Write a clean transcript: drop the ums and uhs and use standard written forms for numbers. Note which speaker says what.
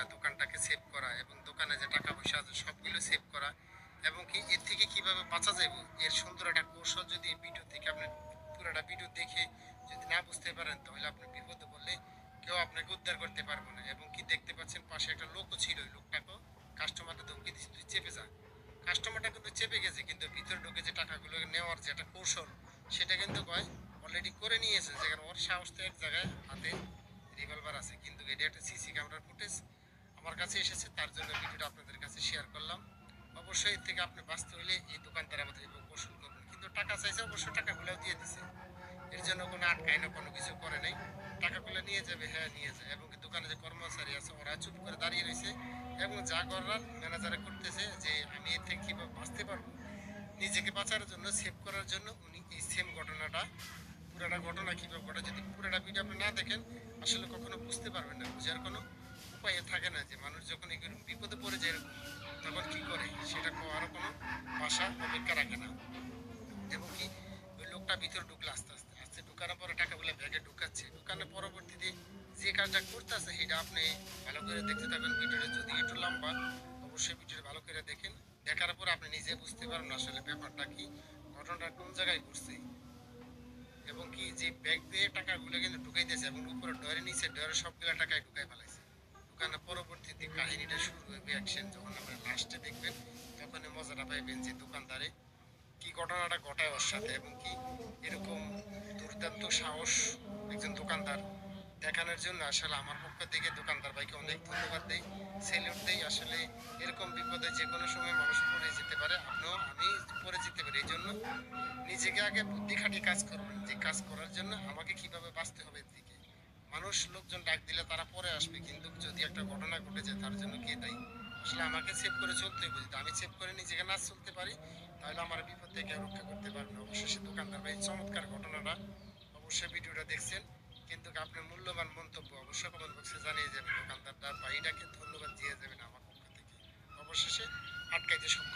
Speaker 1: করা, দোকানটাকে সেভ করা এবং দোকানে যে টাকা পয়সা আছে সবগুলো সেভ করা এবং কি এর থেকে কিভাবে বাঁচা যাবে এর সুন্দর একটা কৌশল যদি এই ভিডিও থেকে আপনি পুরোটা ভিডিও দেখে যদি না বুঝতে পারেন তাহলে আপনি বিপদে পড়লে কেউ আপনাকে উদ্ধার করতে পারবে না। এবং কি দেখতে পাচ্ছেন পাশে একটা লোকও ছিল, ওই লোকটাকেও কাস্টমারকে ধমকি দিচ্ছে তুই চেপে যা। কাস্টমারটা কিন্তু চেপে গেছে কিন্তু ভিতরে ঢুকে যে টাকাগুলো নেওয়ার যে একটা কৌশল সেটা কিন্তু কয় অলরেডি করে নিয়েছে, যেখানে ওর সাহস তো এক জায়গায়, হাতে রিভলভার আছে। কিন্তু এটা একটা সিসি ক্যামেরার ফুটেজ আমার কাছে এসেছে, তার জন্য ভিডিওটা আপনাদের কাছে শেয়ার করলাম। অবশ্যই এর থেকে আপনি বাঁচতে হলে এই দোকানদার আমাদের এবং কৌশল করবেন। কিন্তু টাকা চাইছে, অবশ্য টাকাগুলোও দিয়ে দিছে, এর জন্য কোনো আটকায় না, কোনো কিছু করে নাই। টাকাগুলো নিয়ে যাবে, হ্যাঁ নিয়ে যায়। এবং দোকানে যে কর্মচারী আছে ওরা চুপ করে দাঁড়িয়ে রয়েছে এবং যা করার ম্যানেজারে করতেছে যে আমি এর থেকে কীভাবে বাঁচতে পারবো, নিজেকে বাঁচার জন্য, সেভ করার জন্য উনি এই সেম ঘটনাটা, পুরাটা ঘটনা কীভাবে ঘটে, যদি পুরাটা ভিডিও আপনি না দেখেন আসলে কখনো বুঝতে পারবেন না। বুঝার কোনো উপায় থাকে না যে মানুষ যখন এরকম বিপদে পড়ে যায় এরকম তখন কী করে, সেটা আরও কোনো ভাষা অপেক্ষা রাখে না। এবং কি ওই লোকটা ভিতরে ঢুকলে আস্তে আস্তে আস্তে ঢুকানোর পরে টাকাগুলো ব্যাগে ঢুকাচ্ছে, ঢুকানোর পরবর্তীতে যে কাজটা করতেছে সেটা আপনি ভালো করে দেখতে থাকবেন। ভিডিওটা যদি একটু লম্বা, অবশ্যই ভিডিওটা ভালো করে দেখেন। দেখার পর আপনি নিজে বুঝতে পারবেন আসলে ব্যাপারটা কি, ঘটনাটা কোন জায়গায় ঘটছে। এবং কি যে ব্যাগ দিয়ে টাকাগুলো কিন্তু ঢুকাইতেছে এবং উপরে ডরে নিচে ডরে সবগুলো টাকায় ঢুকাই ফেলাইছে। ঢুকানোর পরবর্তীতে কাহিনীটা শুরু হবে অ্যাকশন, যখন আপনি লাস্টে দেখবেন তখনই মজাটা পাইবেন যে দোকানদারে কি ঘটনাটা ঘটায় ওর সাথে। এবং কি এরকম দুর্দান্ত সাহস একজন দোকানদার দেখানোর জন্য আসলে আমার পক্ষ থেকে দোকানদার ভাইকে অনেক ধন্যবাদ দেই, সেলিউট দেই। আসলে এরকম বিপদে যে কোনো সময় মানুষ পড়ে যেতে পারে, আপনিও আমি পড়ে যেতে পারি। এই জন্য নিজেকে আগে বুদ্ধি খাটিয়ে কাজ করবেন, যে কাজ করার জন্য আমাকে কিভাবে বাঁচতে হবে এর দিকে। মানুষ লোকজন ডাক দিলে তারা পরে আসবে, কিন্তু যদি একটা ঘটনা ঘটে যায় তার জন্য কে দায়ী? আসলে আমাকে সেভ করে চলতে হবে। যদি আমি সেভ করে নিজেকে না চলতে পারি তাহলে আমার বিপদ থেকে কেউ রক্ষা করতে পারবে না। অবশ্যই সে দোকানদার ভাই চমৎকার ঘটনাটা, অবশ্যই ভিডিওটা দেখছেন, কিন্তু আপনার মূল্যবান মন্তব্য অবশ্যই কমেন্ট বক্সে জানিয়ে যাবেন। দোকানদারটা ভাইটাকে ধন্যবাদ দিয়ে যাবেন আমার পক্ষ থেকে। অবশেষে আটকাইতে সফল